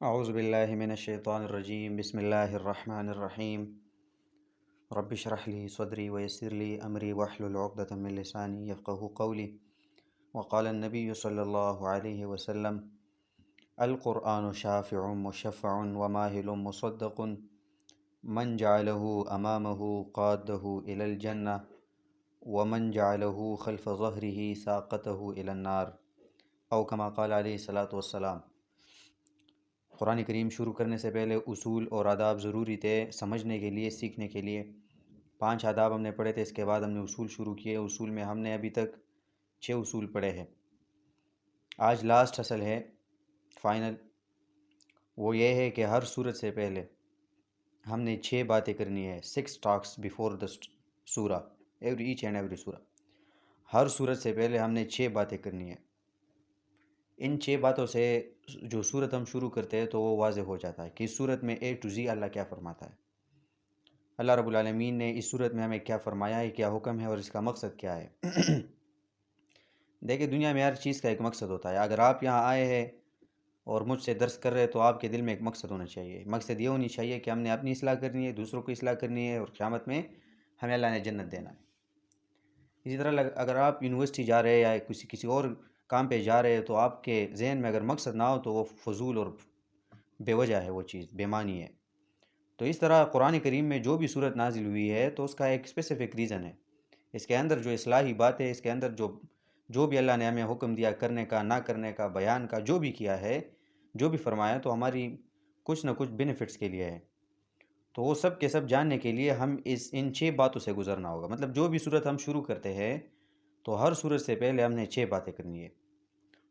اعوذ باللہ من الشیطان الرجیم بسم اللہ الرحمن الرحیم رب اشرح لی صدری ویسر لی امری واحلل عقدۃ من لسانی یفقہوا قولی وقال النبی صلی اللہ علیہ وسلم القرآن شافع مشفع وماہل مصدق من جعلہ امامہ قادہ الی الجنہ ومن جعلہ خلف ظہرہ ساقتہ الی النار او کما قال علیہ الصلاۃ والسلام۔ قرآن کریم شروع کرنے سے پہلے اصول اور آداب ضروری تھے سمجھنے کے لیے، سیکھنے کے لیے۔ 5 آداب ہم نے پڑھے تھے، اس کے بعد ہم نے اصول شروع کیے۔ اصول میں ہم نے ابھی تک 6 اصول پڑھے ہیں۔ آج لاسٹ اصل ہے، فائنل، وہ یہ ہے کہ ہر صورت سے پہلے ہم نے 6 باتیں کرنی ہے۔ 6 ٹاکس بیفور دا سورہ، ایچ اینڈ ایوری سورہ۔ ہر صورت سے پہلے ہم نے 6 باتیں کرنی ہے۔ ان 6 باتوں سے جو صورت ہم شروع کرتے ہیں تو وہ واضح ہو جاتا ہے کہ اس صورت میں اے ٹو زی اللہ کیا فرماتا ہے، اللہ رب العالمین نے اس صورت میں ہمیں کیا فرمایا ہے، کیا حکم ہے اور اس کا مقصد کیا ہے۔ دیکھیں، دنیا میں ہر چیز کا ایک مقصد ہوتا ہے۔ اگر آپ یہاں آئے ہیں اور مجھ سے درس کر رہے تو آپ کے دل میں ایک مقصد ہونا چاہیے۔ مقصد یہ ہونی چاہیے کہ ہم نے اپنی اصلاح کرنی ہے، دوسروں کو اصلاح کرنی ہے، اور قیامت میں ہمیں اللہ نے جنت دینا ہے۔ اسی طرح اگر آپ یونیورسٹی جا رہے ہیں یا کسی اور کام پہ جا رہے ہیں تو آپ کے ذہن میں اگر مقصد نہ ہو تو وہ فضول اور بے وجہ ہے، وہ چیز بے معنی ہے۔ تو اس طرح قرآن کریم میں جو بھی صورت نازل ہوئی ہے تو اس کا ایک اسپیسیفک ریزن ہے۔ اس کے اندر جو اصلاحی بات ہے، اس کے اندر جو بھی اللہ نے ہمیں حکم دیا کرنے کا، نہ کرنے کا، بیان کا، جو بھی کیا ہے، جو بھی فرمایا، تو ہماری کچھ نہ کچھ بینیفٹس کے لیے ہے۔ تو وہ سب کے سب جاننے کے لیے ہم ان 6 باتوں سے گزرنا ہوگا۔ مطلب جو بھی صورت ہم شروع کرتے ہیں تو ہر صورت سے پہلے ہم نے 6 باتیں کرنی ہے۔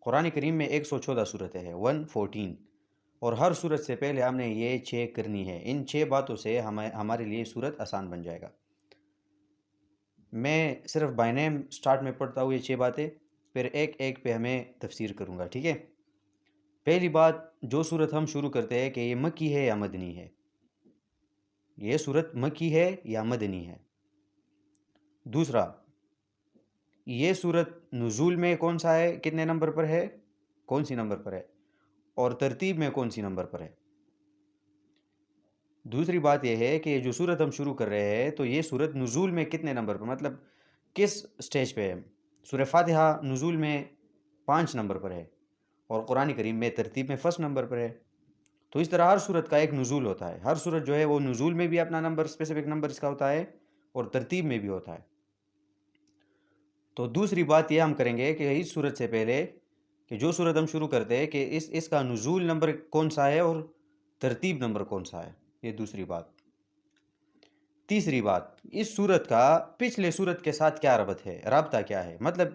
قرآن کریم میں 114 صورتیں ہیں، 114، اور ہر صورت سے پہلے ہم نے یہ 6 کرنی ہے۔ ان 6 باتوں سے ہمارے لیے صورت آسان بن جائے گا۔ میں صرف بائی نیم سٹارٹ میں پڑھتا ہوں یہ 6 باتیں، پھر ایک ایک پہ ہمیں تفسیر کروں گا، ٹھیک ہے؟ پہلی بات، جو صورت ہم شروع کرتے ہیں کہ یہ مکی ہے یا مدنی ہے۔ یہ صورت مکی ہے یا مدنی ہے۔ دوسرا، یہ صورت نزول میں کون سا ہے، کتنے نمبر پر ہے، کون سی نمبر پر ہے، اور ترتیب میں کون سی نمبر پر ہے۔ دوسری بات یہ ہے کہ جو صورت ہم شروع کر رہے ہیں تو یہ صورت نزول میں کتنے نمبر پر، مطلب کس سٹیج پہ ہے۔ سورہ فاتحہ نزول میں 5 نمبر پر ہے اور قرآن کریم میں ترتیب میں فرسٹ نمبر پر ہے۔ تو اس طرح ہر صورت کا ایک نزول ہوتا ہے۔ ہر صورت جو ہے وہ نزول میں بھی اپنا نمبر، اسپیسیفک نمبر اس کا ہوتا ہے، اور ترتیب میں بھی ہوتا ہے۔ تو دوسری بات یہ ہم کریں گے کہ اس صورت سے پہلے کہ جو صورت ہم شروع کرتے ہیں کہ اس کا نزول نمبر کون سا ہے اور ترتیب نمبر کون سا ہے، یہ دوسری بات۔ تیسری بات، اس صورت کا پچھلے صورت کے ساتھ کیا رابطہ کیا ہے۔ مطلب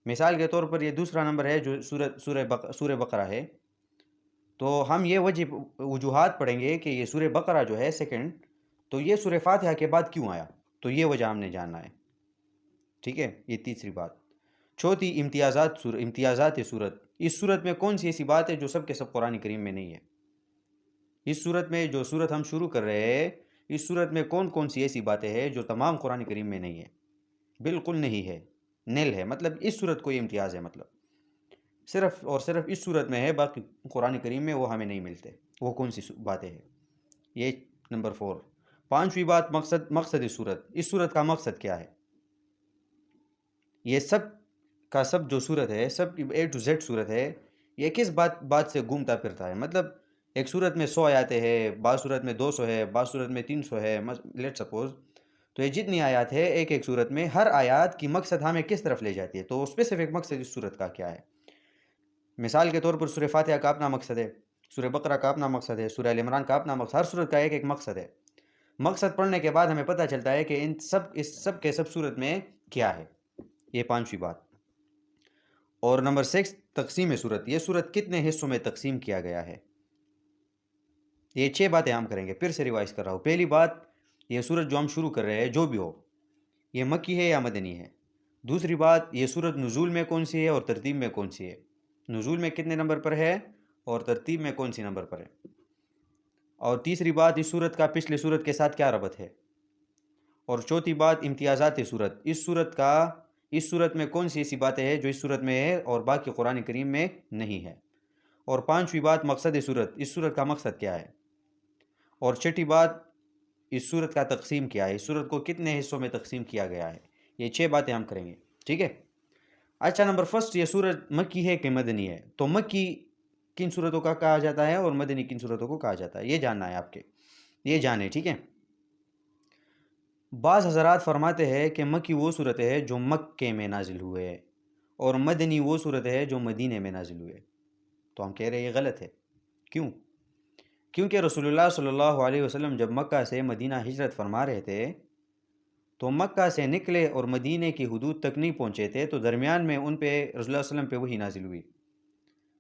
مثال کے طور پر یہ دوسرا نمبر ہے جو سورہ بقرہ ہے، تو ہم یہ وجوہات پڑھیں گے کہ یہ سورہ بقرہ جو ہے سیکنڈ، تو یہ سورہ فاتحہ کے بعد کیوں آیا، تو یہ وجہ ہم نے جاننا ہے، ٹھیک ہے؟ یہ تیسری بات۔ چوتھی، امتیازات صورت۔ اس صورت میں کون سی ایسی بات ہے جو سب کے سب قرآن کریم میں نہیں ہے۔ اس صورت میں جو صورت ہم شروع کر رہے ہیں، اس صورت میں کون سی ایسی باتیں ہیں جو تمام قرآن کریم میں نہیں ہے، بالکل نہیں ہے، نیل ہے۔ مطلب اس صورت کو یہ امتیاز ہے، مطلب صرف اور صرف اس صورت میں ہے، باقی قرآن کریم میں وہ ہمیں نہیں ملتے۔ وہ کون سی باتیں ہیں، یہ نمبر 4۔ 5ویں بات، مقصد اس صورت کا مقصد کیا ہے۔ یہ سب کا سب جو صورت ہے، سب اے ٹو زیڈ صورت ہے، یہ کس بات سے گھومتا پھرتا ہے۔ مطلب ایک صورت میں 100 آیاتیں ہیں، بعض صورت میں 200 ہے، بعض صورت میں 300 ہے، لیٹ سپوز۔ تو یہ جتنی آیات ہے ایک صورت میں، ہر آیات کی مقصد ہمیں کس طرف لے جاتی ہے، تو اسپیسیفک مقصد اس صورت کا کیا ہے۔ مثال کے طور پر سورہ فاتحہ کا اپنا مقصد ہے، سورہ بقرہ کا اپنا مقصد ہے، سورہ ال عمران کا اپنا مقصد، ہر صورت کا ایک مقصد ہے۔ مقصد پڑھنے کے بعد ہمیں پتہ چلتا ہے کہ اس سب کے سب صورت میں کیا ہے، یہ 5ویں بات۔ اور نمبر 6، تقسیم صورت۔ یہ صورت کتنے حصوں میں تقسیم کیا گیا ہے، یہ 6 باتیں ہم کریں گے۔ پھر سے ریوائز کر رہا ہوں۔ پہلی بات، یہ صورت جو ہم شروع کر رہے ہیں جو بھی ہو، یہ مکی ہے یا مدنی ہے۔ دوسری بات، یہ صورت نزول میں کون سی ہے اور ترتیب میں کون سی ہے، نزول میں کتنے نمبر پر ہے اور ترتیب میں کون سی نمبر پر ہے۔ اور تیسری بات، اس صورت کا پچھلے صورت کے ساتھ کیا ربط ہے۔ اور چوتھی بات، امتیازات صورت۔ اس صورت میں کون سی ایسی باتیں ہیں جو اس صورت میں ہے اور باقی قرآن کریم میں نہیں ہے۔ اور پانچویں بات مقصد صورت، اس صورت کا مقصد کیا ہے، اور چھٹی بات اس صورت کا تقسیم کیا ہے، اس صورت کو کتنے حصوں میں تقسیم کیا گیا ہے. یہ 6 باتیں ہم کریں گے. ٹھیک ہے. اچھا، نمبر فرسٹ، یہ صورت مکی ہے کہ مدنی ہے؟ تو مکی کن صورتوں کا کہا جاتا ہے اور مدنی کن صورتوں کو کہا جاتا ہے، یہ جاننا ہے آپ کے، یہ جانیں. ٹھیک ہے. بعض حضرات فرماتے ہیں کہ مکی وہ صورت ہے جو مکے میں نازل ہوئے اور مدنی وہ صورت ہے جو مدینے میں نازل ہوئے. تو ہم کہہ رہے ہیں یہ غلط ہے. کیوں؟ کیونکہ رسول اللہ صلی اللہ علیہ وسلم جب مکہ سے مدینہ ہجرت فرما رہے تھے تو مکہ سے نکلے اور مدینے کی حدود تک نہیں پہنچے تھے، تو درمیان میں ان پہ رسول اللہ صلی اللہ علیہ وسلم پہ وہی نازل ہوئی.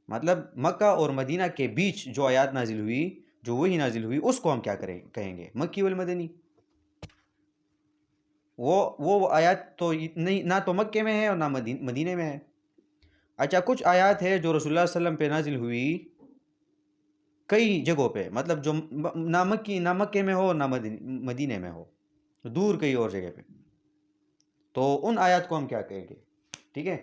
مطلب مکہ اور مدینہ کے بیچ جو آیات نازل ہوئی، جو وہی نازل ہوئی، اس کو ہم کیا کہیں گے؟ مکی والمدنی. وہ آیات تو نہیں، نہ تو مکے میں ہے اور نہ مدینے میں ہے. اچھا، کچھ آیات ہے جو رسول اللہ صلی اللہ علیہ وسلم پہ نازل ہوئی کئی جگہوں پہ، مطلب جو نہ مکے میں ہو نہ مدینے میں ہو، دور کئی اور جگہ پہ. تو ان آیات کو ہم کیا کہیں گے؟ ٹھیک ہے،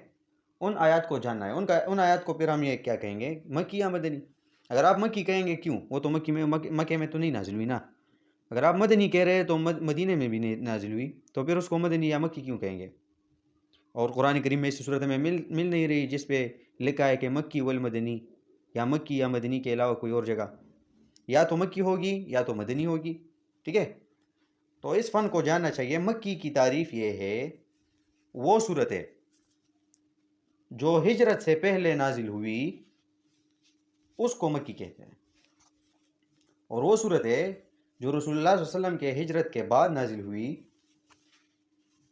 ان آیات کو جاننا ہے. ان آیات کو پھر ہم یہ کیا کہیں گے، مکی یا مدنی؟ اگر آپ مکی کہیں گے، کیوں؟ وہ تو مکے میں تو نہیں نازل ہوئی نا. اگر آپ مدنی کہہ رہے ہیں تو مدینے میں بھی نہیں نازل ہوئی، تو پھر اس کو مدنی یا مکی کیوں کہیں گے؟ اور قرآن کریم میں اس صورت میں مل نہیں رہی جس پہ لکھا ہے کہ مکی والمدنی، یا مکی یا مدنی کے علاوہ کوئی اور جگہ. یا تو مکی ہوگی یا تو مدنی ہوگی. ٹھیک ہے. تو اس فن کو جاننا چاہیے. مکی کی تعریف یہ ہے، وہ صورت ہے جو ہجرت سے پہلے نازل ہوئی، اس کو مکی کہتے ہیں. اور وہ صورت ہے جو رسول اللہ صلی اللہ علیہ وسلم کے ہجرت کے بعد نازل ہوئی،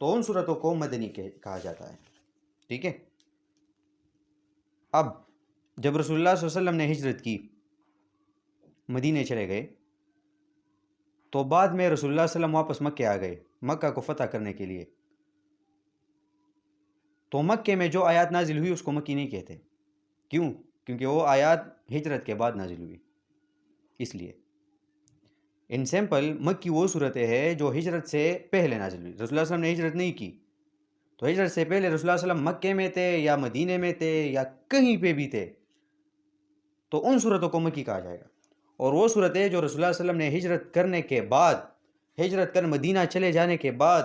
تو ان صورتوں کو مدنی کہا جاتا ہے. ٹھیک ہے. اب جب رسول اللہ صلی اللہ علیہ وسلم نے ہجرت کی، مدینے چلے گئے، تو بعد میں رسول اللہ صلی اللہ علیہ وسلم واپس مکے آ گئے مکہ کو فتح کرنے کے لیے. تو مکے میں جو آیات نازل ہوئی اس کو مکی نہیں کہتے. کیوں؟ کیونکہ وہ آیات ہجرت کے بعد نازل ہوئی. اس لیے ان سیمپل مکی وہ صورت ہے جو ہجرت سے پہلے نازل ہوئی. رسول اللہ صلی اللہ علیہ وسلم نے ہجرت نہیں کی، تو ہجرت سے پہلے رسول اللہ صلی اللہ علیہ وسلم مکے میں تھے یا مدینے میں تھے یا کہیں پہ بھی تھے، تو ان صورتوں کو مکی کہا جائے گا. اور وہ صورت ہے جو رسول اللہ صلی اللہ علیہ وسلم نے ہجرت کرنے کے بعد، ہجرت کر مدینہ چلے جانے کے بعد،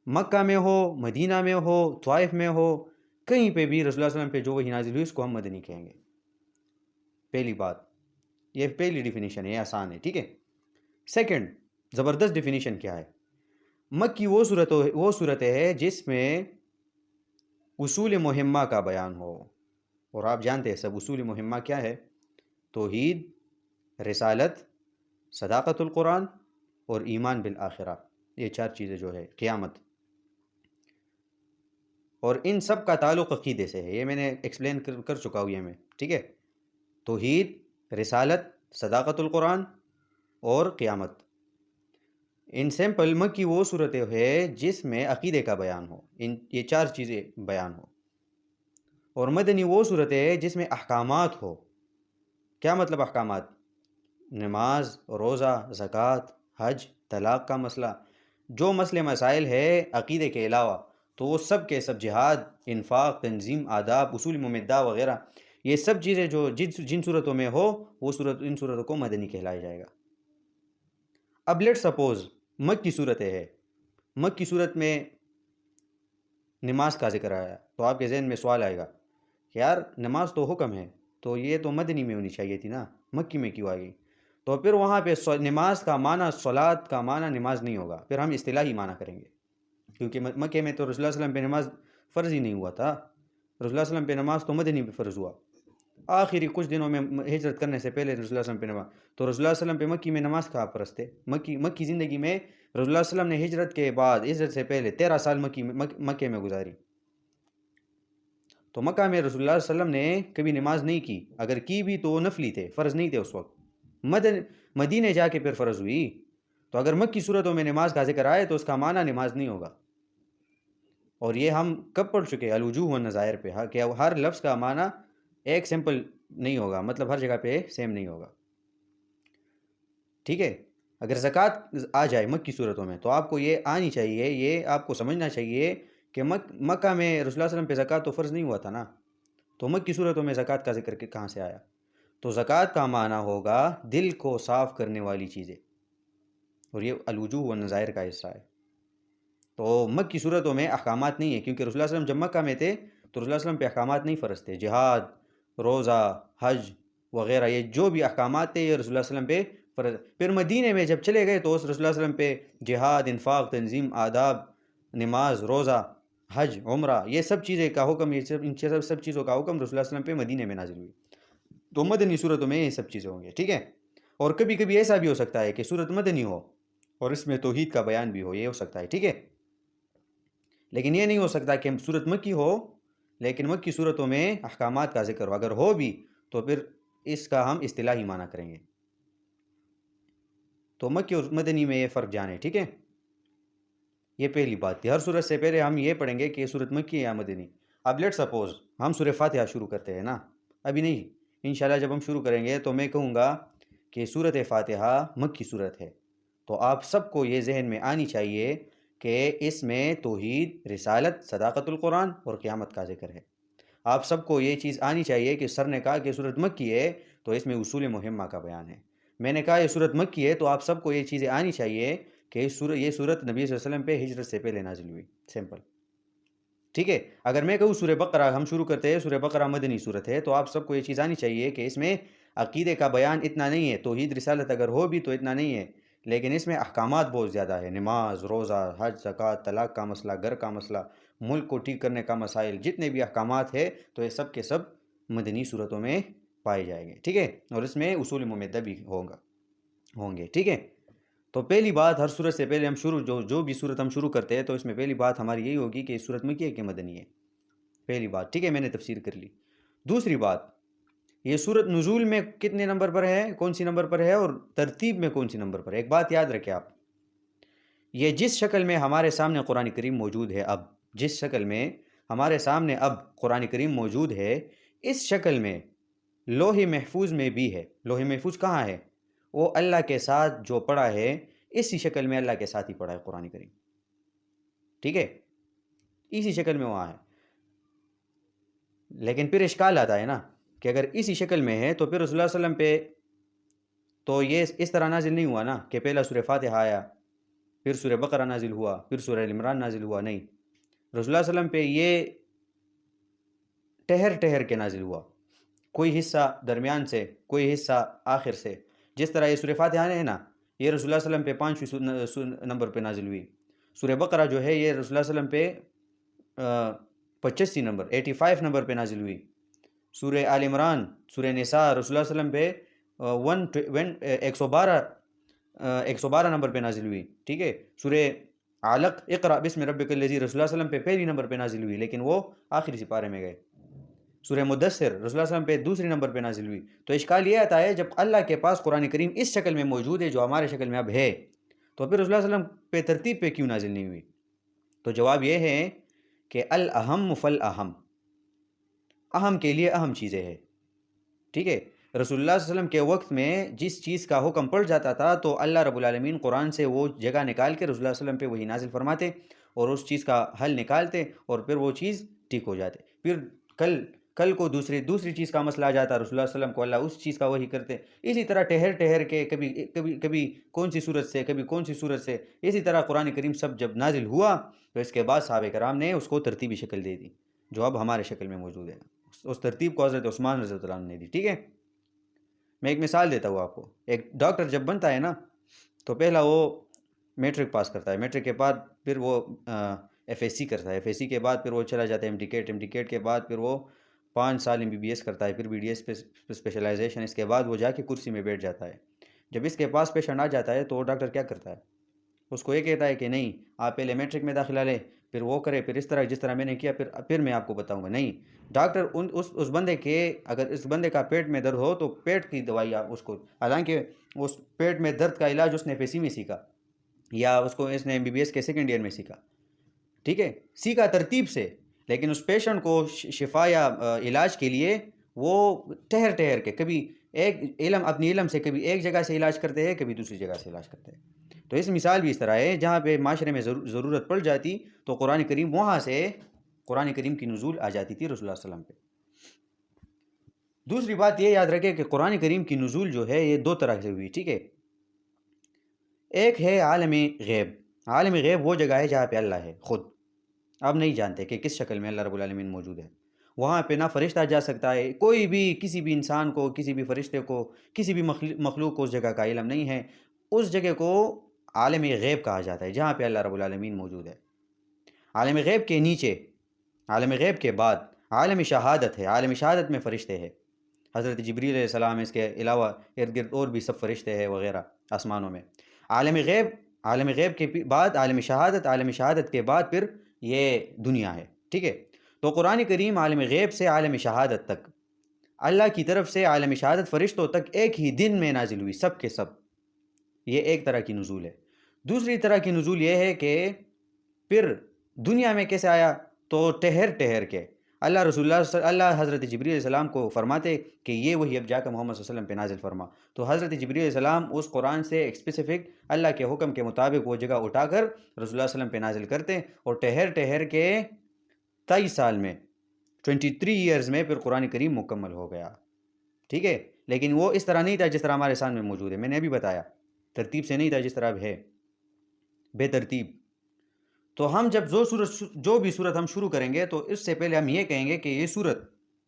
مکہ میں ہو، مدینہ میں ہو، طائف میں ہو، کہیں پہ بھی رسول اللہ صلی اللہ علیہ وسلم پہ جو وہی نازل ہوئی، اس کو ہم مدنی کہیں گے. پہلی بات، یہ پہلی ڈیفینیشن ہے، یہ آسان ہے. ٹھیک ہے. سیکنڈ، زبردست ڈیفینیشن کیا ہے؟ مکی وہ صورت ہے جس میں اصول مہمہ کا بیان ہو. اور آپ جانتے ہیں سب اصول مہمہ کیا ہے؟ توحید، رسالت، صداقت القرآن اور ایمان بالآخرہ. یہ 4 چیزیں جو ہے، قیامت. اور ان سب کا تعلق عقیدے سے ہے، یہ میں نے ایکسپلین کر چکا ہوں یہ میں. ٹھیک ہے. توحید، رسالت، صداقت القرآن اور قیامت. ان سیمپل مکی وہ صورت ہے جس میں عقیدے کا بیان ہو، یہ 4 چیزیں بیان ہو. اور مدنی وہ صورت ہے جس میں احکامات ہو. کیا مطلب احکامات؟ نماز، روزہ، زکوٰۃ، حج، طلاق کا مسئلہ، جو مسئلے مسائل ہے عقیدے کے علاوہ، تو وہ سب کے سب، جہاد، انفاق، تنظیم، آداب، اصول ممدہ وغیرہ، یہ سب چیزیں جو جن صورتوں میں ہو، وہ ان صورتوں کو مدنی کہلایا جائے گا. اب لیٹ سپوز مکی صورت ہے، مکی صورت میں نماز کا ذکر آیا، تو آپ کے ذہن میں سوال آئے گا کہ یار نماز تو حکم ہے، تو یہ تو مدنی میں ہونی چاہیے تھی نا، مکی میں کیوں آ گئی؟ تو پھر وہاں پہ نماز کا معنی، صلاۃ کا معنی نماز نہیں ہوگا، پھر ہم اصطلاحی معنی کریں گے. کیونکہ مکے میں تو رسول اللہ صلی اللہ علیہ وسلم پہ نماز فرض ہی نہیں ہوا تھا. رسول اللہ صلی اللہ علیہ وسلم پہ نماز تو مدنی پہ فرض ہوا آخری کچھ دنوں میں، ہجرت کرنے سے پہلے رسول اللہ صلی اللہ علیہ وسلم پہ نماز. تو رسول اللہ صلی اللہ علیہ وسلم پہ مکی میں نماز کہاں فرض تھے؟ مکی زندگی میں رسول اللہ صلی اللہ علیہ وسلم نے ہجرت کے بعد، ہجرت سے پہلے 13 سال مکے میں گزاری. تو مکہ میں رسول اللہ صلی اللہ علیہ وسلم نے کبھی نماز نہیں کی، اگر کی بھی تو وہ نفلی تھے، فرض نہیں تھے اس وقت. مدینے جا کے پھر فرض ہوئی. تو اگر مکی صورتوں میں نماز کا ذکر آئے تو اس کا معنی نماز نہیں ہوگا. اور یہ ہم کب پڑھ چکے؟ الوجوہ والنظائر پہ، کہ ہر لفظ کا معنی ایک سمپل نہیں ہوگا، مطلب ہر جگہ پہ سیم نہیں ہوگا. ٹھیک ہے. اگر زکوٰۃ آ جائے مکی صورتوں میں، تو آپ کو یہ آنی چاہیے، یہ آپ کو سمجھنا چاہیے کہ مکہ میں رسول اللہ صلی اللہ علیہ وسلم پہ زکوٰۃ تو فرض نہیں ہوا تھا نا، تو مکی صورتوں میں زکوٰۃ کا ذکر کہاں سے آیا؟ تو زکوٰۃ کا معنی ہوگا دل کو صاف کرنے والی چیزیں، اور یہ الوجوہ والنظائر کا حصہ ہے۔ تو مکہ کی صورتوں میں احکامات نہیں ہیں، کیونکہ رسول اللہ صلی اللہ علیہ وسلم جب مکہ میں تھے تو رسول اللہ صلی اللہ علیہ وسلم پہ احکامات نہیں فرض تھے۔ جہاد، روزہ، حج وغیرہ یہ جو بھی احکامات تھے یہ رسول اللہ صلی اللہ علیہ وسلم پہ فرض۔ پھر مدینے میں جب چلے گئے تو رسول اللہ صلی اللہ علیہ وسلم پہ جہاد، انفاق، تنظیم، آداب، نماز، روزہ، حج، عمرہ، یہ سب چیزیں کا حکم، یہ سب چیزوں کا حکم رسول اللہ صلی اللہ علیہ وسلم پہ مدینے میں نازل ہوئی۔ تو مدنی صورتوں میں یہ سب چیزیں ہوں گے، ٹھیک ہے۔ اور کبھی کبھی ایسا بھی ہو سکتا ہے کہ صورت مدنی ہو اور اس میں توحید کا بیان بھی ہو، یہ ہو سکتا ہے، ٹھیک ہے۔ لیکن یہ نہیں ہو سکتا کہ صورت مکی ہو لیکن مکی صورتوں میں احکامات کا ذکر ہو، اگر ہو بھی تو پھر اس کا ہم اصطلاحی معنی کریں گے۔ تو مکی اور مدنی میں یہ فرق جانے، ٹھیک ہے۔ یہ پہلی بات تھی۔ ہر صورت سے پہلے ہم یہ پڑھیں گے کہ یہ صورت مکی ہے یا مدنی۔ اب لیٹ سپوز ہم سورہ فاتحہ شروع کرتے ہیں نا، ابھی نہیں، انشاءاللہ جب ہم شروع کریں گے تو میں کہوں گا کہ صورت فاتحہ مکی صورت ہے، تو آپ سب کو یہ ذہن میں آنی چاہیے کہ اس میں توحید، رسالت، صداقت القرآن اور قیامت کا ذکر ہے۔ آپ سب کو یہ چیز آنی چاہیے کہ سر نے کہا کہ صورت مکی ہے تو اس میں اصول مہمہ کا بیان ہے۔ میں نے کہا یہ صورت مکی ہے تو آپ سب کو یہ چیزیں آنی چاہیے کہ یہ صورت نبی صلی اللہ علیہ وسلم پہ ہجرت سے پہلے نازل ہوئی، سمپل، ٹھیک ہے۔ اگر میں کہوں سورہ بقرہ ہم شروع کرتے ہیں، سورہ بقرہ مدنی صورت ہے، تو آپ سب کو یہ چیز آنی چاہیے کہ اس میں عقیدے کا بیان اتنا نہیں ہے، توحید رسالت اگر ہو بھی تو اتنا نہیں ہے، لیکن اس میں احکامات بہت زیادہ ہے، نماز، روزہ، حج، زکوٰۃ، طلاق کا مسئلہ، گھر کا مسئلہ، ملک کو ٹھیک کرنے کا مسائل، جتنے بھی احکامات ہیں تو یہ سب کے سب مدنی صورتوں میں پائے جائیں گے، ٹھیک ہے۔ اور اس میں اصول ممدہ بھی ہوں گے، ٹھیک ہے۔ تو پہلی بات ہر صورت سے پہلے ہم جو بھی صورت ہم شروع کرتے ہیں تو اس میں پہلی بات ہماری یہی ہوگی کہ صورت مکی ہے کہ مدنی ہے، پہلی بات، ٹھیک ہے۔ میں نے تفسیر کر لی۔ دوسری بات، یہ صورت نزول میں کتنے نمبر پر ہے، کون سی نمبر پر ہے، اور ترتیب میں کون سی نمبر پر ہے۔ ایک بات یاد رکھیں آپ، یہ جس شکل میں ہمارے سامنے قرآن کریم موجود ہے، اب جس شکل میں ہمارے سامنے اب قرآن کریم موجود ہے، اس شکل میں لوح محفوظ میں بھی ہے۔ لوح محفوظ کہاں ہے؟ وہ اللہ کے ساتھ جو پڑھا ہے اسی شکل میں اللہ کے ساتھ ہی پڑھا ہے قرآن کریم، ٹھیک ہے، اسی شکل میں وہاں ہے۔ لیکن پھر اشکال آتا ہے نا کہ اگر اسی شکل میں ہے تو پھر رسول اللہ صلی اللہ علیہ وسلم پہ تو یہ اس طرح نازل نہیں ہوا نا کہ پہلا سورہ فاتحہ آیا، پھر سورہ بقرہ نازل ہوا، پھر سورہ عمران نازل ہوا، نہیں، رسول اللہ صلی اللہ علیہ وسلم پہ یہ ٹہر ٹہر کے نازل ہوا، کوئی حصہ درمیان سے، کوئی حصہ آخر سے۔ جس طرح یہ سورہ فاتحہ ہے نا، یہ رسول اللہ صلی اللہ علیہ وسلم پہ 5ویں نمبر پہ نازل ہوئی۔ سورہ بقرہ جو ہے یہ رسول اللہ صلی اللہ علیہ وسلم پہ 85 نمبر 85 نمبر پہ نازل ہوئی۔ سورہ آل عمران، سورہ نساء رسول اللہ صلی اللہ علیہ وسلم پہ 112 نمبر پہ نازل ہوئی، ٹھیک ہے۔ سورہ علق اقرأ بسم ربک الذی رسول اللہ صلی اللہ علیہ وسلم پہ پہلی نمبر پہ نازل ہوئی، لیکن وہ آخری سپارے میں گئے۔ سورہ مدثر رسول اللہ صلی اللہ علیہ وسلم پہ دوسری نمبر پہ نازل ہوئی۔ تو اشکال یہ آتا ہے جب اللہ کے پاس قرآن کریم اس شکل میں موجود ہے جو ہمارے شکل میں اب ہے، تو پھر رسول اللہ صلی اللہ علیہ وسلم پہ ترتیب پہ کیوں نازل نہیں ہوئی؟ تو جواب یہ ہے کہ الاہم فالاہم، اہم کے لیے اہم چیزیں ہیں، ٹھیک ہے۔ رسول اللہ صلی اللہ علیہ وسلم کے وقت میں جس چیز کا حکم پڑ جاتا تھا تو اللہ رب العالمین قرآن سے وہ جگہ نکال کے رسول اللہ صلی اللہ علیہ وسلم پہ وہی نازل فرماتے اور اس چیز کا حل نکالتے اور پھر وہ چیز ٹھیک ہو جاتے۔ پھر کل کو دوسری چیز کا مسئلہ آ جاتا، رسول اللہ صلی اللہ علیہ وسلم کو اللہ اس چیز کا وحی کرتے۔ اسی طرح ٹہر کے کبھی کون سی صورت سے، کبھی کون سی صورت سے، اسی طرح قرآن کریم سب جب نازل ہوا تو اس کے بعد صحابہ کرام نے اس کو ترتیبی شکل دے دی جو اب ہمارے شکل میں موجود ہے۔ اس ترتیب کو حضرت عثمان رضی اللہ عنہ نے دی، ٹھیک ہے۔ میں ایک مثال دیتا ہوں آپ کو۔ ایک ڈاکٹر جب بنتا ہے نا تو پہلا وہ میٹرک پاس کرتا ہے، میٹرک کے بعد پھر وہ ایف ایس سی کرتا ہے، ایف ایس سی کے بعد پھر وہ چلا جاتا ہے ایم ڈی کیٹ کے بعد پھر وہ 5 سال MBBS کرتا ہے، پھر BDS پہ اسپیشلائزیشن، اس کے بعد وہ جا کے کرسی میں بیٹھ جاتا ہے۔ جب اس کے پاس پیشنٹ آ جاتا ہے تو وہ ڈاکٹر کیا کرتا ہے؟ اس کو یہ کہتا ہے کہ نہیں آپ پہلے میٹرک میں داخلہ لیں، پھر وہ کرے، پھر اس طرح جس طرح میں نے کیا پھر میں آپ کو بتاؤں گا۔ نہیں، ڈاکٹر اس بندے کے اگر اس بندے کا پیٹ میں درد ہو تو پیٹ کی دوائی آپ اس کو، حالانکہ اس پیٹ میں درد کا علاج اس نے FSC میں سیکھا یا اس نے MBBS کے 2nd ایئر میں سیکھا، ٹھیک ہے، سیکھا ترتیب سے، لیکن اس پیشنٹ کو شفا یا علاج کے لیے وہ ٹہر کے کبھی اپنی علم سے کبھی ایک جگہ سے علاج کرتے ہیں، کبھی دوسری جگہ سے علاج کرتے ہیں۔ تو اس مثال بھی اس طرح ہے، جہاں پہ معاشرے میں ضرورت پڑ جاتی تو قرآن کریم وہاں سے قرآن کریم کی نزول آ جاتی تھی رسول اللہ صلی اللہ علیہ وسلم پہ۔ دوسری بات یہ یاد رکھے کہ قرآن کریم کی نزول جو ہے یہ 2 طرح سے ہوئی، ٹھیک ہے؟ ایک ہے عالم غیب. عالم غیب وہ جگہ ہے جہاں پہ اللہ ہے خود. آپ نہیں جانتے کہ کس شکل میں اللہ رب العالمین موجود ہے. وہاں پہ نہ فرشتہ جا سکتا ہے، کوئی بھی کسی بھی انسان کو، کسی بھی فرشتے کو، کسی بھی مخلوق کو اس جگہ کا علم نہیں ہے. اس جگہ کو عالم غیب کہا جاتا ہے جہاں پہ اللہ رب العالمین موجود ہے. عالم غیب کے نیچے، عالم غیب کے بعد عالم شہادت ہے. عالم شہادت میں فرشتے ہیں، حضرت جبریل علیہ السلام، اس کے علاوہ ارد گرد اور بھی سب فرشتے ہیں وغیرہ آسمانوں میں. عالم غیب، عالم غیب کے بعد عالم شہادت، عالم شہادت کے بعد پھر یہ دنیا ہے، ٹھیک ہے؟ تو قرآن کریم عالم غیب سے عالم شہادت تک، اللہ کی طرف سے عالم شہادت فرشتوں تک ایک ہی دن میں نازل ہوئی، سب کے سب. یہ ایک طرح کی نزول ہے. دوسری طرح کی نزول یہ ہے کہ پھر دنیا میں کیسے آیا؟ تو ٹہر کے اللہ حضرت جبریل علیہ السلام کو فرماتے کہ یہ وہی اب جا کر محمد صلی اللہ علیہ وسلم پہ نازل فرما. تو حضرت جبریل علیہ السلام اس قرآن سے ایک اسپیسیفک اللہ کے حکم کے مطابق وہ جگہ اٹھا کر رسول اللہ صلی اللہ علیہ وسلم پہ نازل کرتے، اور ٹہر کے 23 سال میں 23 ایئرز میں پھر قرآن کریم مکمل ہو گیا، ٹھیک ہے؟ لیکن وہ اس طرح نہیں تھا جس طرح ہمارے سامنے موجود ہے. میں نے ابھی بتایا ترتیب سے نہیں تھا جس طرح اب ہے، بے ترتیب. تو ہم جب جو بھی صورت ہم شروع کریں گے تو اس سے پہلے ہم یہ کہیں گے کہ یہ صورت،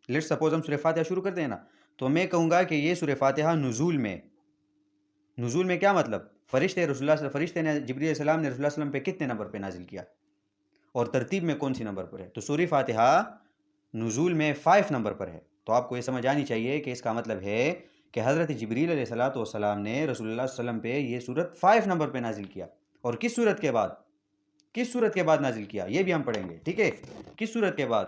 لیٹ سپوز ہم سورہ فاتحہ شروع کرتے ہیں نا، تو میں کہوں گا کہ یہ سورہ فاتحہ نزول میں کیا مطلب؟ فرشتے نے جبریل علیہ السلام نے رسول اللہ صلی اللہ علیہ وسلم پہ کتنے نمبر پہ نازل کیا، اور ترتیب میں کون سی نمبر پر ہے؟ تو سورہ فاتحہ نزول میں 5 نمبر پر ہے. تو آپ کو یہ سمجھ آنی چاہیے کہ اس کا مطلب ہے کہ حضرت جبریل علیہ السلام نے رسول اللہ صلی اللہ علیہ وسلم پہ یہ صورت 5 نمبر پہ نازل کیا. اور کس صورت کے بعد نازل کیا یہ بھی ہم پڑھیں گے، ٹھیک ہے؟ کس صورت کے بعد؟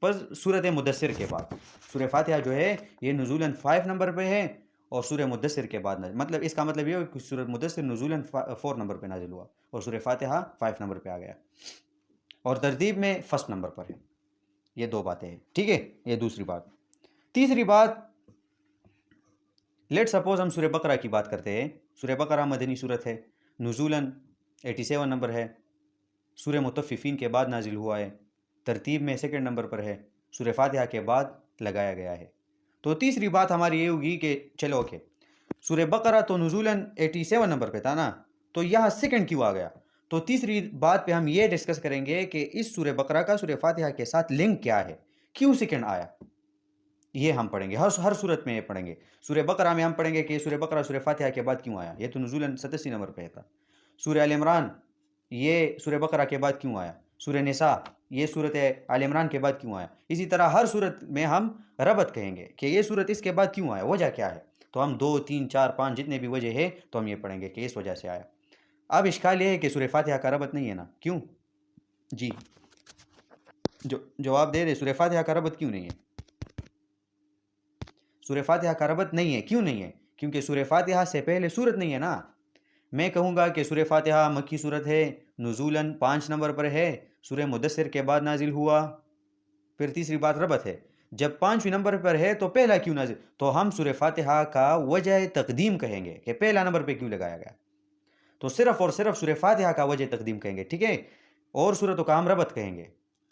بس صورت مدثر کے بعد. سورہ فاتحہ جو ہے یہ نزولاً 5 نمبر پہ ہے، اور سورہ مدثر کے بعد مطلب اس کا مطلب یہ ہو کہ سورہ مدثر نزولاً 4 نمبر پہ نازل ہوا، اور سورہ فاتحہ 5 نمبر پہ آ گیا، اور ترتیب میں 1 نمبر پر ہے. یہ 2 باتیں ہیں، ٹھیک ہے؟ یہ دوسری بات. تیسری بات، لیٹ سپوز ہم سورہ بقرہ کی بات کرتے ہیں. سورہ بقرہ مدنی صورت ہے، نزولاً 87 نمبر ہے، سورہ مطففین کے بعد نازل ہوا ہے، ترتیب میں 2 نمبر پر ہے، سورہ فاتحہ کے بعد لگایا گیا ہے. تو تیسری بات ہماری یہ ہوگی کہ چلو اوکے، سورہ بقرہ تو نزولاً 87 نمبر پہ تھا نا، تو یہاں 2 کیوں آ گیا؟ تو تیسری بات پہ ہم یہ ڈسکس کریں گے کہ اس سورہ بقرہ کا سورہ فاتحہ کے ساتھ لنک کیا ہے، کیوں 2 آیا. یہ ہم پڑھیں گے، ہر صورت میں یہ پڑھیں گے. سورہ بقرہ میں ہم پڑھیں گے کہ سورہ بقرہ سورہ فاتحہ کے بعد کیوں آیا، یہ تو نزولاً 87 نمبر پہ تھا. سورہ آل عمران یہ سورہ بقرہ کے بعد کیوں آیا، سورہ نساء یہ صورت آل عمران کے بعد کیوں آیا. اسی طرح ہر صورت میں ہم ربط کہیں گے کہ یہ صورت اس کے بعد کیوں آیا، وجہ کیا ہے. تو ہم 2 3 4 5 جتنے بھی وجہ ہے تو ہم یہ پڑھیں گے کہ اس وجہ سے آیا. اب اشکال یہ ہے کہ سورہ فاتحہ کا ربط نہیں ہے نا، کیوں؟ جی جواب دے دے، سورہ فاتحہ کا ربط کیوں نہیں ہے؟ سورہ فاتحہ کا ربط نہیں ہے، کیوں نہیں ہے؟ کیونکہ سورہ فاتحہ سے پہلے صورت نہیں ہے نا. میں کہوں گا کہ سورہ فاتحہ مکی صورت ہے، نزولاً 5 نمبر پر ہے، سورہ مدثر کے بعد نازل ہوا. پھر تیسری بات ربط ہے، جب 5ویں نمبر پر ہے تو پہلا کیوں نازل؟ تو ہم سورہ فاتحہ کا وجہ تقدیم کہیں گے کہ پہلا نمبر پہ کیوں لگایا گیا. تو صرف اور صرف سورہ فاتحہ کا وجہ تقدیم کہیں گے، ٹھیک ہے؟ اور صورتوں کا ہم ربط کہیں گے،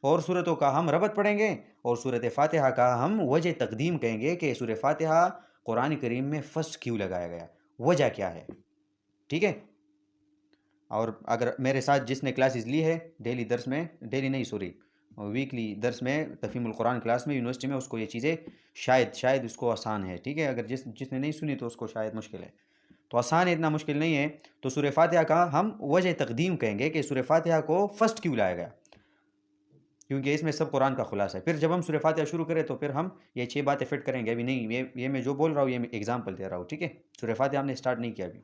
اور صورتوں کا ہم ربط پڑھیں گے، اور صورت فاتحہ کا ہم وجہ تقدیم کہیں گے کہ سورہ فاتحہ قرآن کریم میں فرسٹ کیوں لگایا گیا، وجہ کیا ہے، ٹھیک ہے؟ اور اگر میرے ساتھ جس نے کلاسز لی ہے ڈیلی درس میں، ویکلی درس میں، تفہیم القرآن کلاس میں یونیورسٹی میں، اس کو یہ چیزیں شاید اس کو آسان ہے، ٹھیک ہے؟ اگر جس نے نہیں سنی تو اس کو شاید مشکل ہے، تو آسان ہے، اتنا مشکل نہیں ہے. تو سورہ فاتحہ کا ہم وجہ تقدیم کہیں گے کہ سورہ فاتحہ کو فرسٹ کیوں لایا گیا، کیونکہ اس میں سب قرآن کا خلاصہ ہے. پھر جب ہم سورہ فاتحہ شروع کریں تو پھر ہم یہ 6 باتیں فٹ کریں گے. ابھی نہیں، یہ میں جو بول رہا ہوں یہ میں ایگزامپل دے رہا ہوں، ٹھیک ہے؟ سورہ فاتحہ ہم نے اسٹارٹ نہیں کیا ابھی.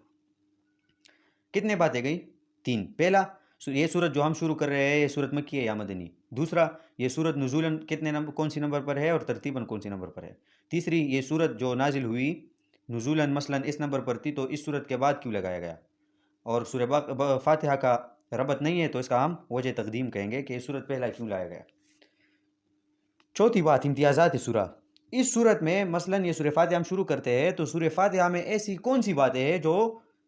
کتنے باتیں گئی؟ 3. پہلا، یہ صورت جو ہم شروع کر رہے ہیں یہ صورت مکی ہے یا مدنی. دوسرا، یہ صورت نزولاً کون سی نمبر پر ہے اور ترتیباً کون سی نمبر پر ہے. تیسری، یہ صورت جو نازل ہوئی نزولاً مثلاً اس نمبر پر تھی تو اس صورت کے بعد کیوں لگایا گیا. اور سورہ فاتحہ کا ربط نہیں ہے تو اس کا ہم وجہ تقدیم کہیں گے کہ یہ صورت پہلا کیوں لایا گیا. چوتھی بات، امتیازات سورہ. اس صورت میں مثلاً یہ سورہ فاتحہ ہم شروع کرتے ہیں تو سورہ فاتحہ میں ایسی کون سی باتیں ہیں جو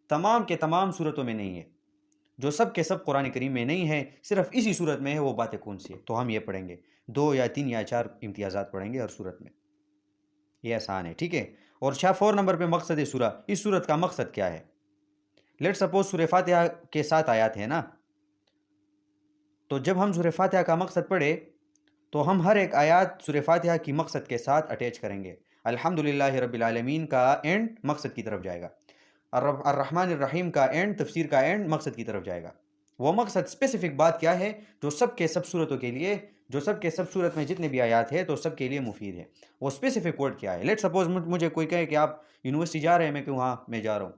تمام کے تمام صورتوں میں نہیں ہے، جو سب کے سب قرآن کریم میں نہیں ہے، صرف اسی صورت میں ہے، وہ باتیں کون سی ہیں. تو ہم یہ پڑھیں گے، 2 یا 3 یا 4 امتیازات پڑھیں گے ہر صورت میں. یہ آسان ہے، ٹھیک ہے۔ اور 4 نمبر پہ مقصد سورہ، اس صورت کا مقصد کیا ہے؟ لیٹ سپوز سورہ فاتحہ کے 7 آیات ہیں نا، تو جب ہم سورہ فاتحہ کا مقصد پڑھے تو ہم ہر ایک آیات سورہ فاتحہ کی مقصد کے ساتھ اٹیچ کریں گے۔ الحمدللہ رب العالمین کا اینڈ مقصد کی طرف جائے گا، الرحمن الرحیم کا اینڈ، تفسیر کا اینڈ مقصد کی طرف جائے گا۔ وہ مقصد اسپیسیفک بات کیا ہے جو سب کے سب صورتوں کے لیے، جو سب کے سب صورت میں جتنے بھی آیات ہے تو سب کے لیے مفید ہے، وہ اسپیسیفک ورڈ کیا ہے؟ لیٹ سپوز مجھے کوئی کہے کہ آپ یونیورسٹی جا رہے ہیں، میں کہوں ہاں میں جا رہا ہوں،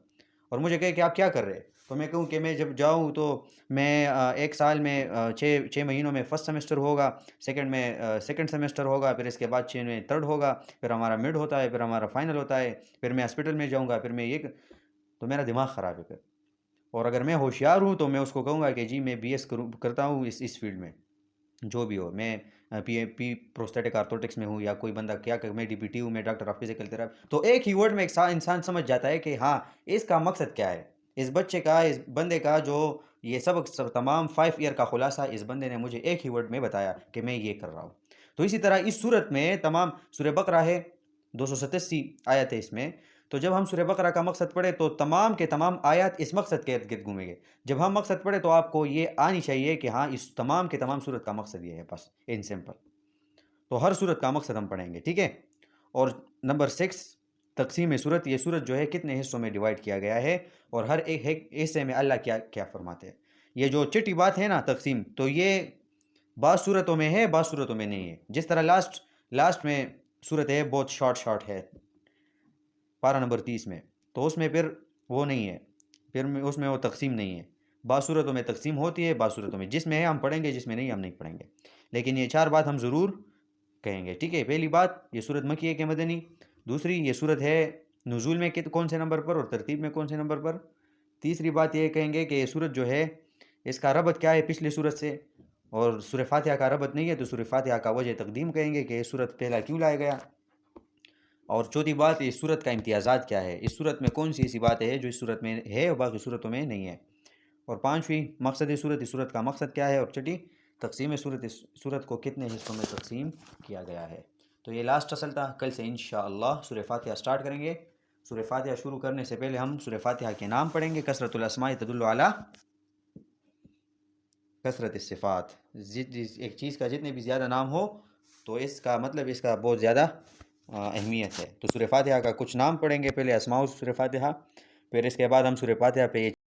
اور مجھے کہے کہ آپ کیا کر رہے ہیں، تو میں کہوں کہ میں جب جاؤں تو میں 1 سال میں 6 مہینوں میں فرسٹ سیمسٹر ہوگا، سیکنڈ میں سیکنڈ سیمسٹر ہوگا، پھر اس کے بعد 6 میں تھرڈ ہوگا، پھر ہمارا مڈ ہوتا ہے، پھر ہمارا فائنل ہوتا ہے، پھر میں ہاسپٹل میں جاؤں گا، پھر میں یہ، تو میرا دماغ خراب ہے پھر۔ اور اگر میں ہوشیار ہوں تو میں اس کو کہوں گا کہ جی میں بی ایس کرتا ہوں اس فیلڈ میں، جو بھی ہو، میں پی پروسٹیٹک آرتھوٹکس میں ہوں، یا کوئی بندہ کیا کہ میں ڈی پی ٹی ہوں، میں ڈاکٹر آف فزیکل تھراپی، تو ایک ہی ورڈ میں ایک انسان سمجھ جاتا ہے کہ ہاں اس کا مقصد کیا ہے، اس بچے کا، اس بندے کا، جو یہ سب تمام 5 ایئر کا خلاصہ اس بندے نے مجھے ایک ہی ورڈ میں بتایا کہ میں یہ کر رہا ہوں۔ تو اسی طرح اس صورت میں تمام سورہ بقرہ ہے، 287 آیت ہے اس میں، تو جب ہم سورہ بقرہ کا مقصد پڑھے تو تمام کے تمام آیات اس مقصد کے ارد گرد گھومیں گے۔ جب ہم مقصد پڑھے تو آپ کو یہ آنی چاہیے کہ ہاں اس تمام کے تمام صورت کا مقصد یہ ہے، بس ان سمپل۔ تو ہر صورت کا مقصد ہم پڑھیں گے، ٹھیک ہے۔ اور نمبر 6 تقسیم صورت، یہ صورت جو ہے کتنے حصوں میں ڈیوائڈ کیا گیا ہے، اور ہر ایک حصے میں اللہ کیا کیا فرماتے ہیں۔ یہ جو چٹی بات ہے نا تقسیم، تو یہ بعض صورتوں میں ہے، بعض صورتوں میں نہیں ہے۔ جس طرح لاسٹ میں صورت ہے بہت شارٹ ہے، پارہ نمبر 30 میں، تو اس میں پھر وہ نہیں ہے، پھر اس میں وہ تقسیم نہیں ہے۔ بعض صورتوں میں تقسیم ہوتی ہے، بعض صورتوں میں جس میں ہے ہم پڑھیں گے، جس میں نہیں ہم نہیں پڑھیں گے، لیکن یہ 4 بات ہم ضرور کہیں گے، ٹھیک ہے۔ پہلی بات، یہ صورت مکی ہے کہ مدنی؟ دوسری، یہ صورت ہے نزول میں کون سے نمبر پر اور ترتیب میں کون سے نمبر پر؟ تیسری بات یہ کہیں گے کہ یہ صورت جو ہے اس کا ربط کیا ہے پچھلی صورت سے، اور سورہ فاتحہ کا ربط نہیں ہے تو سورہ فاتحہ کا وجہ تقدیم کہیں گے کہ یہ صورت پہلا کیوں لایا گیا۔ اور چوتھی بات، اس صورت کا امتیازات کیا ہے، اس صورت میں کون سی ایسی بات ہے جو اس صورت میں ہے اور باقی صورتوں میں نہیں ہے۔ اور پانچویں، مقصد صورت، اس صورت کا مقصد کیا ہے۔ اور چھٹی، تقسیم صورت، اس صورت کو کتنے حصوں میں تقسیم کیا گیا ہے۔ تو یہ لاسٹ اصل تھا، کل سے انشاءاللہ سورہ فاتحہ سٹارٹ کریں گے۔ سورہ فاتحہ شروع کرنے سے پہلے ہم سورہ فاتحہ کے نام پڑھیں گے۔ کثرت الاسماء تدل علی کثرت الصفات، ایک چیز کا جتنے بھی زیادہ نام ہو تو اس کا مطلب اس کا بہت زیادہ اہمیت ہے۔ تو سورہ فاتحہ کا کچھ نام پڑھیں گے، پہلے اسماء سورہ فاتحہ، پھر اس کے بعد ہم سورہ فاتحہ پہ یہ